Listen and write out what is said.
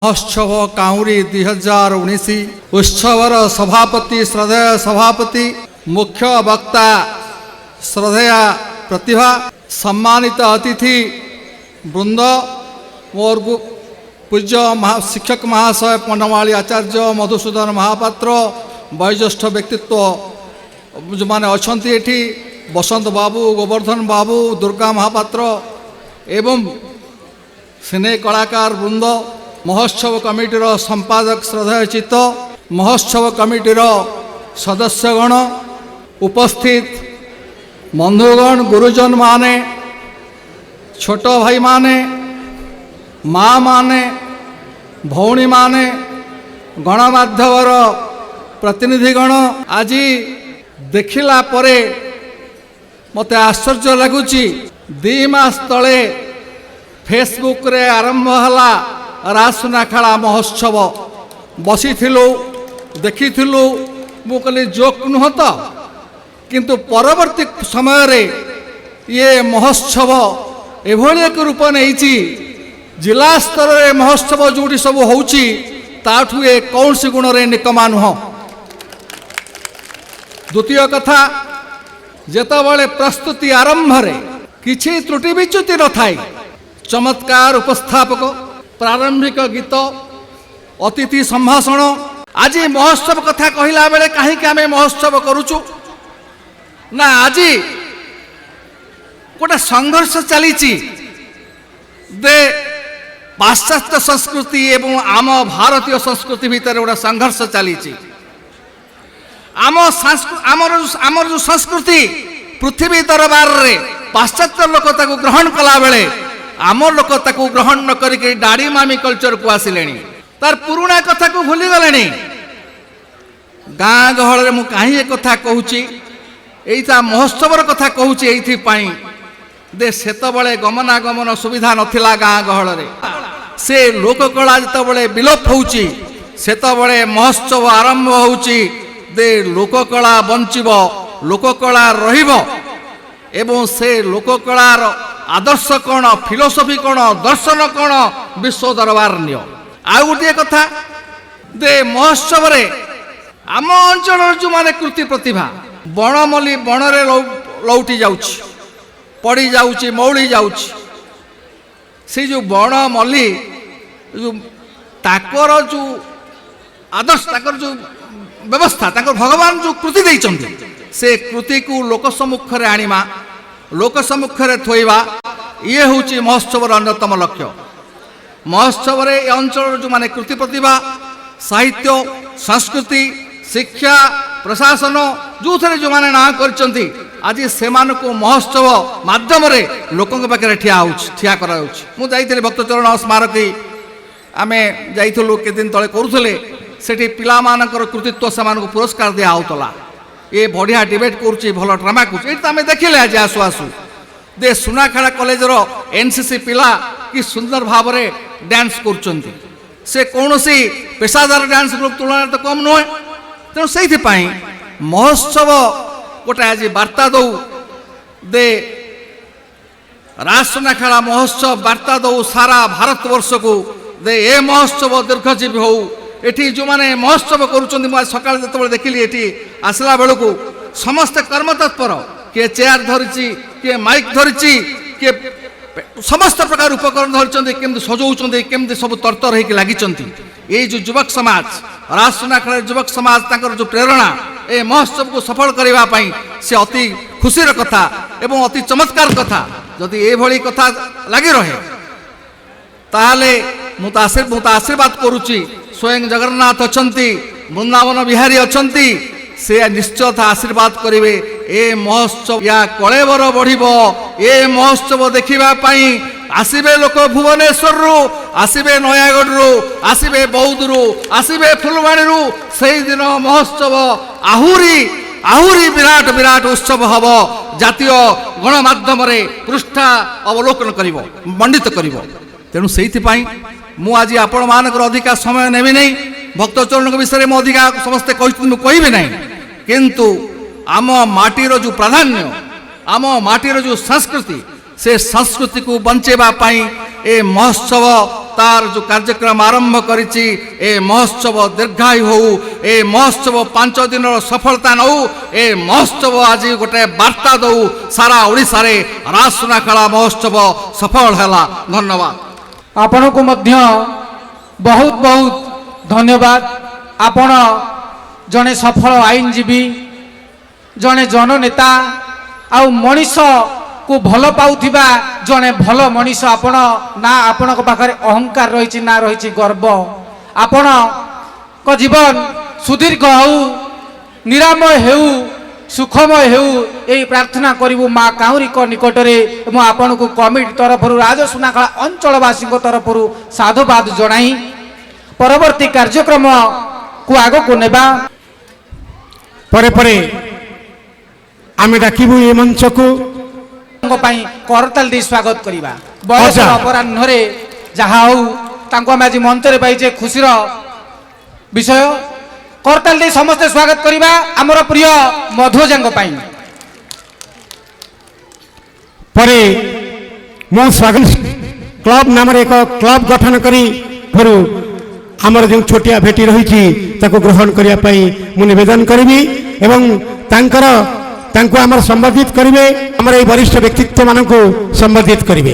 महोत्सव काउरी 2019 उत्सवर सभापति श्रद्धेय सभापति मुख्य वक्ता श्रद्धेय प्रतिभा सम्मानित अतिथि वृंद मोर पूज्य शिक्षक महाशय पंडमाली आचार्य मधुसूदन महापात्र वयोज्येष्ठ व्यक्तित्व जो मैंने अच्छा ये बसंत बाबू गोवर्धन बाबू दुर्गा महापात्र एवं सिने कलाकार वृंद महोत्सव कमिटीर संपादक श्रद्धेय चित्त महोत्सव कमिटीर सदस्यगण उपस्थित बंधुगण गुरुजन माने छोट भाई माने माँ माने भौणी माने गणमाध्यमर प्रतिनिधिगण आज देखिला परे मते आश्चर्य लगुची 2 मास तले फेसबुक रे आरंभ हला रासुनाखेला महोत्सव बसी देखी मु कहली जोक नुह तो किंतु परवर्ती समय रे ये महोत्सव एभली एक रूप नहीं जिला स्तर रे महोत्सव जोटी सब होउची ताठू ए कौन सी गुण रे निकमा नुह। द्वितीय कथा जेतबळे प्रस्तुति आरंभ रे किछि त्रुटि विच्युति न थाई चमत्कार उपस्थापक प्रारंभिक गीत अतिथि संभाषण आज महोत्सव कथा कहला बेले कहीं आम महोत्सव करुचु ना आज गोटे संघर्ष चली दे पाश्चात्य संस्कृति एवं आम भारतीय संस्कृति भितर गोटे संघर्ष चली आमर जो संस्कृति पृथ्वी दरबार रे पाश्चात्य लोक ताको ग्रहण कला बेले आम लोक ताको ग्रहण न करिके दाढ़ी मामी कल्चर को आसिले तार पुराणा कथा को भूली गले गाँ गहल मु कहीं कथा कहूची एइता महोत्सवर कथा कहूची एइथि दे सेतबळे गमनागमन सुविधा नथिला गाँ गहल रे से लोककला जेतबळे विलोप होउची सेतबळे महोत्सव आरंभ होउची दे लोककला बंचिब लोककला रहिबो एवं से लोककलार आदर्श कौन फिलोसफी कौन दर्शन कौन विश्व दरबार नियो आ गोटे कथा दे महोत्सव रे आम अंचल जो माने कृति प्रतिभा बनमली बनरे लौटी जाउछि पड़ी जाउछि मौली जाउछि से जो बनमली जो ताकर जो आदर्श ताकर जो व्यवस्था ताकर भगवान जो कृति दैछन्ति से कृति को लोक सम्मुख रे आनिमा लोक सम्मुख रे थोइबा ये हूँ महोत्सवर अन्यतम लक्ष्य। महोत्सव रे अंचल जो माने कृति प्रतिभा साहित्य संस्कृति शिक्षा प्रशासन जो थे जो माने ना करचंती आज से महोत्सव माध्यम रे लोकों पाखे ठिया करा मु जाइଥିଲି भक्तचरण स्मारकी आमे जाइथिलु के दिन तले करूथले सेठी पिला मानकर कृतित्व से पुरस्कार दिया होतला ये बढ़िया डिबेट करुच्ची भल ड्रामा कर देखिले आज आसु आसु दे सुनाखेड़ा कॉलेज रो एनसीसी पिला कि सुंदर भाव में डांस करुचंती से कौन सी पेशादार डांस ग्रुप तुलना तो कम नुहे तेणु से महोत्सव गोटे आज वार्ता दौ दे रासुनाखेड़ा महोत्सव वार्ता दौ सारा भारतवर्ष को दे ए महोत्सव दीर्घजीवी हो एठी जो माने महोत्सव करुचंती सकाळ जतबळे देखिली एठी आसला बेलू समस्त कर्मतत्पर किए चेयर धरिची किए माइक धरिची किए समस्त प्रकार उपकरण धरिचंती केमती सजौचंती केमती सब तरतर होइके लागिचंती ये जो युवक समाज रासुनाखेड़ा युवक समाज ताकर जो प्रेरणा ए महोत्सव को सफल करबा पई से अति खुशीर कथा एवं अति चमत्कार कथा जदि ए भली कथा लागि रहे ताले मु आशीर्वाद करुची स्वयं जगन्नाथ अछंती वृंदावन बिहारी अछंती से निश्चय आशीर्वाद करेंगे ए महोत्सव या कलेबर बढ़िबो ए महोत्सव देखिबा पई आसीबे लोक भुवनेश्वर रु आसीबे नयागढ़ रु आसीबे बौद्ध रु आसीबे फुलवाणी रु सेही दिन महोत्सव आहुरी विराट विराट उत्सव हब जातीय गणमाध्यम रे पृष्ठा अवलोकन करिवो मंडित करिवो तेणु सेइथिपाई मु आज आपण मानकर अधिका समय नेबी नहीं भक्तचरण विषय में अधिका समस्ते कहि नहीं किंतु आम माटीर जो प्राधान्य आम माटीर जो संस्कृति से संस्कृति को बंचेबा पाई ए महोत्सव तार जो कार्यक्रम आरंभ करिछि ए महोत्सव दीर्घायु हो ए महोत्सव 5 दिन सफलता नौ ए महोत्सव आज गोटे वार्ता दौ सारा ओडिसा रे रासुनाखेला महोत्सव सफल हैला। धन्यवाद आपण को मध्य बहुत बहुत धन्यवाद। आपण जने सफल आईनजीवी जने जननेता आ मनीष को भल पाउथिबा जने भल मनीष। आपण ना आपण पाखे अहंकार रही ना रही गर्व। आपण को जीवन सुदीर्घ हो निरामय हेउ सुखमय हेउ यही प्रार्थना करिवु माँ काउरी को निकटरे। मु आपण को कमिटी तरफ राजसुनाखेला अंचलवासी तरफ साधुवाद जणाई परवर्ती कार्यक्रम को आगो को नेबा। परे परे आमे डाकिबु ए मंच को करताल दे स्वागत करिबा। बयस अपराह्न रे जहा हो तांको हम आज मंच रे पाइजे खुशीर विषय। करताल दे समस्त स्वागत करिबा हमर प्रिय मधुजांग पाई। परे मो स्वागत क्लब नाम रे एक क्लब गठन करी फरु हमर जो छोटिया भेटी रही ताको ग्रहण करिया पाई मु निवेदन करिवि एवं तांको आमर संबोधित करिवे। हमर ए वरिष्ठ व्यक्तित्व मानक संबोधित करिवे।